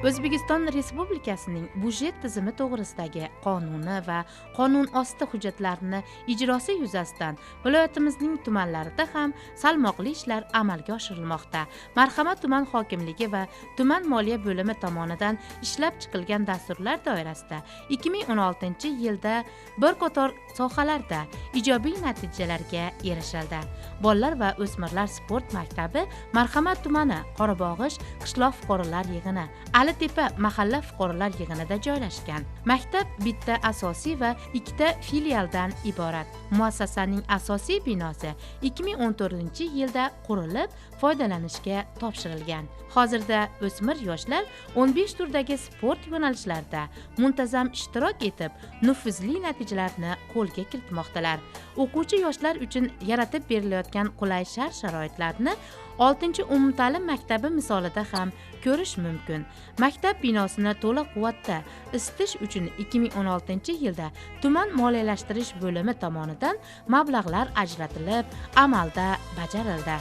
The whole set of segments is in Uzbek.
O'zbekiston Respublikasining budjet tizimi to'g'risidagi qonuni va qonun osti hujjatlarini ijrosi yuzasidan viloyatimizning tumanlarida ham salmoqli ishlar amalga oshirilmoqda. Marhamat tuman hokimligi va tuman moliya bo'limi tomonidan ishlab chiqilgan dasturlar doirasida 2016-yilda bir qator sohalarda ijobiy natijalarga erishildi. Bolalar va o'smirlar sport maktabi Marhamat tumani Qorabog'ish qishloq fuqarolar yig'ini Alitepa mahalla fuqarolar yig'inida joylashgan. Maktab bitta asosiy va ikkita filialdan iborat. Muassasaning asosiy binosi 2014-yilda qurilib, foydalanishga topshirilgan. Hozirda o'smir yoshlar 15 turdagi sport yo'nalishlarida muntazam ishtirok etib, nufuzli natijalarni qo'lga kiritmoqdalar. O'quvchi yoshlar uchun yaratib berilayotgan qulay shart-sharoitlarni 6-umumta'lim maktabi misolida ham ko'rish mumkin. Maktab binosini to'liq quvvatda isitish uchun 2016-yilda tuman moliyalashtirish bo'limi tomonidan mablag'lar ajratilib, amalda bajarildi.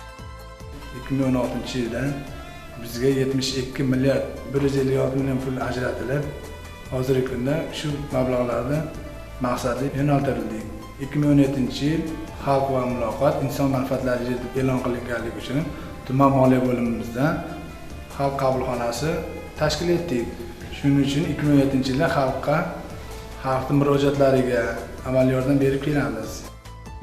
2016-yilda bizga 72 milliard 156 million pul ajratilib, hozirgi kunda shu mablag'larni maqsadli yo'naltirildi. 2017-yil xalq va muloqot inson manfaatlari deb e'lon qilinganligi uchun tuman moliya bo'limimizdan xalq qabulxonasi tashkil etdik. Shuning uchun 2017-yilda xalqning murojaatlariga amaliy yordam berib kelamiz.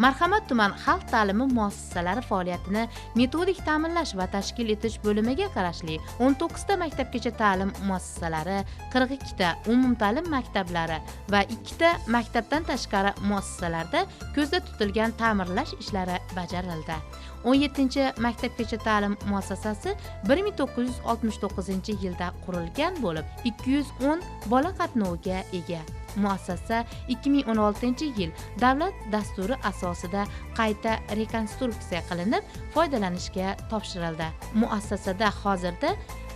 Marhamat tuman xalq ta'limi muassasalari faoliyatini metodik ta'minlash va tashkil etish bo'limiga qarashli 19 ta maktabgacha ta'lim muassasalari, 42 ta umumta'lim maktablari va 2 ta maktabdan tashqari muassasalarda ko'zda tutilgan ta'mirlash ishlari bajarildi. 17-maktabgacha ta'lim muassasasi 1969-yilda qurilgan bo'lib, 210 bola qatnoviga ega. Muassasa 2016-yil davlat dasturi asosida qayta rekonstruksiya qilinib, foydalanishga topshirildi. Muassasada hozirda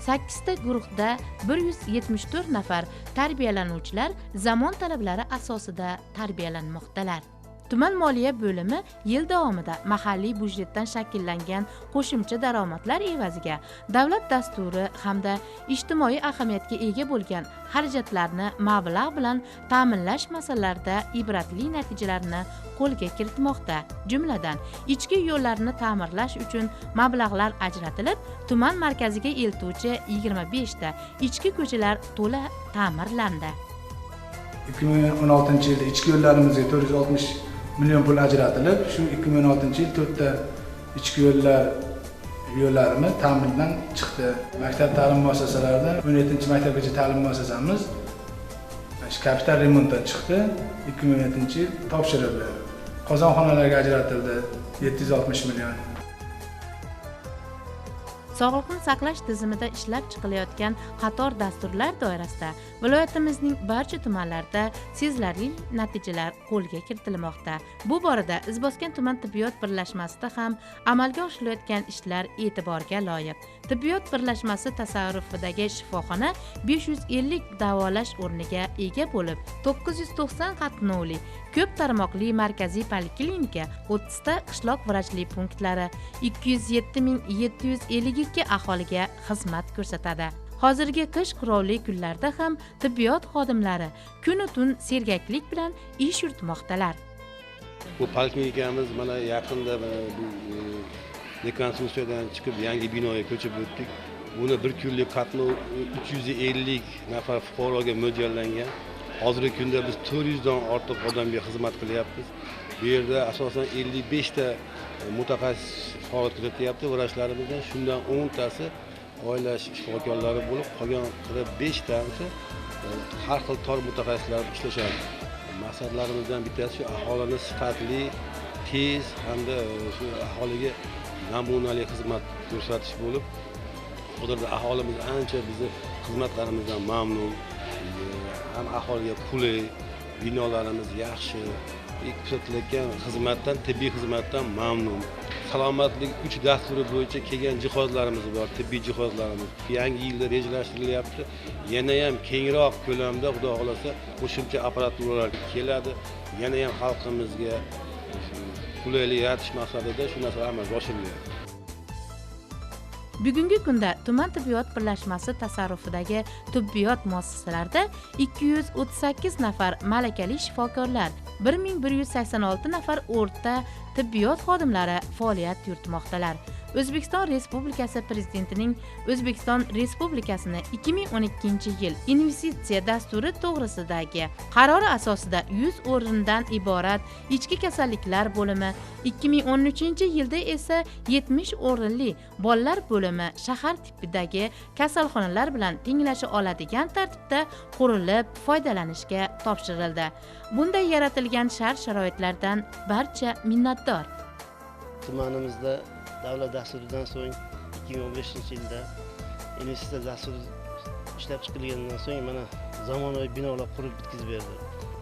8 ta guruhda 174 nafar tarbiyalanuvchilar zamon talablari asosida tarbiyalanmoqdalar. Tuman moliya bo'limi yil davomida mahalliy budjetdan shakllangan qo'shimcha daromadlar evaziga davlat dasturi hamda ijtimoiy ahamiyatga ega bo'lgan xarajatlarni mablag' bilan ta'minlash masalalarida ibratli natijalarni qo'lga kiritmoqda. Jumladan, ichki yo'llarni ta'mirlash uchun mablag'lar ajratilib, tuman markaziga eltuvchi 25 ta ichki ko'chalar to'la ta'mirlandi. 2016-yilda ichki yo'llarimizga 460 million pul ajratilib, shu 2016-yil 4 ta ichki yo'llarimiz ta'mirdan chiqdi. Maktab ta'lim muassasalarida 17-maktabgacha ta'lim muassasamiz kapital remontdan chiqdi. 2017-yil topshirildi. Qozonxonalarga ajratildi 760 million. Sog'liqni saqlash tizimida ishlab chiqilayotgan qator dasturlar doirasida viloyatimizning barcha tumanlarida sezilarli natijalar qo'lga kiritilmoqda. Bu borada Izboskan tuman tibbiyot birlashmasida ham amalga oshirilayotgan ishlar e'tiborga loyiq. Tibbiyot birlashmasi tasarrufidagi shifoxona 550 davolash o'rniga ega bo'lib, 990 qatnovli ko'p tarmoqli markaziy poliklinika, 30 ta qishloq vrachlik punktlari, 207.752 aholiga xizmat ko'rsatadi. Hozirgi qish qirovli kunlarda ham tibbiyot xodimlari kun-u tun sergaklik bilan ish yuritmoqdalar. Bu poliklinikamiz mana yaqinda rekonstruksiyadan chiqib yangi binoga ko'chib o'tdik. Buni bir kunlik qatnov 350 nafar fuqaroga mo'ljallangan. Hozirgi kunda biz 400 dan ortiq odamga xizmat qilyapmiz. Bu yerda asosan 55 ta mutaxassis faoliyat ko'rsatyapti vrachlarimizdan. Shundan 10 tasi oila shifokorlari bo'lib, qolgan 45 tasi har xil tor mutaxassislar ishlashadi. Maqsadlarimizdan bittasi shu aholini sifatli, tez hamda shu aholiga namunali xizmat ko'rsatish bo'lib, hozirda aholimiz ancha bizni xizmatlarimizdan mamnun. Ham aholiga qulay, binolarimiz yaxshi, ko'rsatilayotgan xizmatdan, tibbiy xizmatdan mamnun. Salomatlik 3 dasturi bo'yicha kelgan jihozlarimiz bor, tibbiy jihozlarimiz. Yangi yilda rejalashtirilyapti. Yana ham kengroq ko'lamda, xudo xolasa, qo'shimcha apparaturalar keladi. Yana ham xalqimizga qulaylik yaratish maqsadida shu narsalar amalga oshirilyapti. Bugungi kunda tuman tibbiyot birlashmasi tasarrufidagi tibbiyot muassasalarida 238 nafar malakali shifokorlar, 1186 nafar o'rta tibbiyot xodimlari faoliyat yuritmoqdalar. O'zbekiston Respublikasi Prezidentining O'zbekiston Respublikasini 2012-yil investitsiya dasturi to'g'risidagi qarori asosida 100 o'rindan iborat ichki kasalliklar bo'limi, 2013-yilda esa 70 o'rinli bolalar bo'limi shahar tipidagi kasalxonalar bilan tenglasha oladigan tartibda qurilib, foydalanishga topshirildi. Bunday yaratilgan shart-sharoitlardan barcha minnatdor. Tumanimizda davlat dasturidan so'ng 2015-yilda investitsiya dasturi ishlab chiqilgandan so'ng mana zamonaviy binolar qurib bitkazib berdi.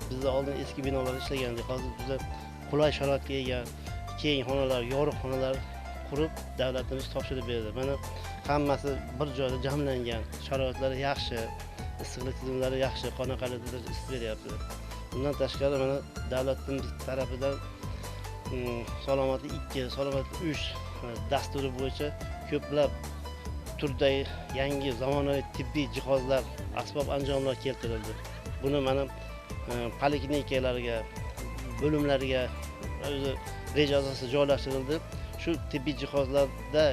Bizda oldin eski binolar ishlagandik, hozir juda qulay sharoitga ega keng xonalar, yorug' xonalar qurib davlatimiz topshirib berdi. Mana hammasi bir joyda jamlangan, sharoitlari yaxshi, issiqlik tizimlari yaxshi, qoniqarli isitib beryapti. Bundan tashqari mana davlatimiz tarafidan salomatlik 2, salomatlik 3 dasturi bo'yicha ko'plab turdagi yangi zamonaviy tibbiy jihozlar, asbob anjomlar keltirildi. Buni mana poliklinikalarga, bo'limlarga o'zi reja asosida joylashtirildi. Shu tibbiy jihozlarda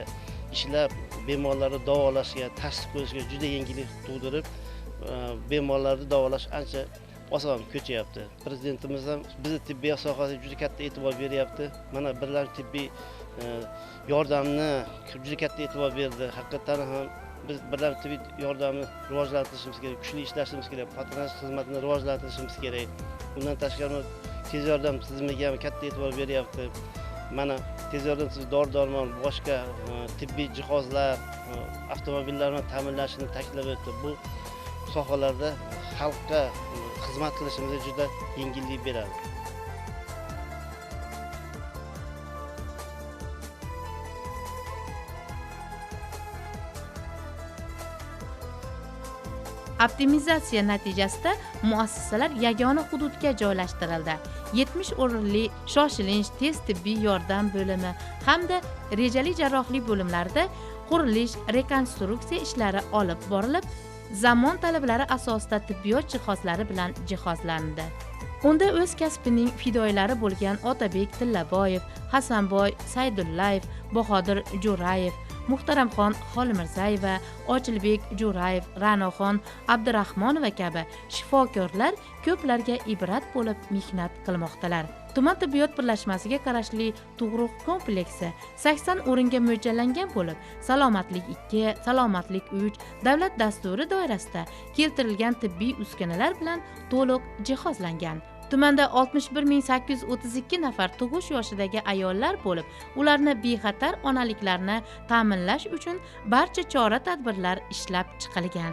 ishlab bemorlarni davolashga, tashxis qo'yishga juda yengillik tug'dirib, bemorlarni davolash ancha oson kechyapti. Prezidentimiz ham bizni tibbiyot sohasiga juda katta e'tibor beryapti. Mana birlamchi tibbiy yordamni juda katta e'tibor berdi. Haqiqatan ham biz birlamchi tibbiy yordamni rivojlantirishimiz kerak, kuchli ishlashimiz kerak, patronaj xizmatini rivojlantirishimiz kerak. Bundan tashqari tez yordam tizimiga ham katta e'tibor beryapti. Mana tez yordam tizimi dori-darmon, boshqa tibbiy jihozlar, avtomobillar bilan ta'minlashini ta'kidlab o'tdi. Bu sohalarda xalqqa xizmat qilishimizga juda yengillik beradi. Optimizatsiya natijasida muassasalar yagona hududga joylashtirildi. 70 o'rinli shoshilinch tez tibbiy yordam bo'limi hamda rejali jarrohlik bo'limlarida qurilish, rekonstruksiya ishlari olib borilib, zamon talablari asosida tibbiyot jihozlari bilan jihozlandi. Unda o'z kasbining fidoyilari bo'lgan Otabek Tillaboyev, Hasanboy Saydullayev, Bahodir Jo'rayev, Muhtaramxon Xolimirzaeva, Ochilbek Jo'rayev, Ra'noxon Abdurahmonova kabi shifokorlar ko'plarga ibrat bo'lib mehnat qilmoqdalar. Tuman tibbiyot birlashmasiga qarashli tug'ruq kompleksi 80 o'ringa mo'ljallangan bo'lib, salomatlik 2, salomatlik 3 davlat dasturi doirasida keltirilgan tibbiy uskunalar bilan to'liq jihozlangan. Tumanda 61832 nafar tug'ish yoshidagi ayollar bo'lib, ularni bexatar onaliklarni ta'minlash uchun barcha chora-tadbirlar ishlab chiqilgan.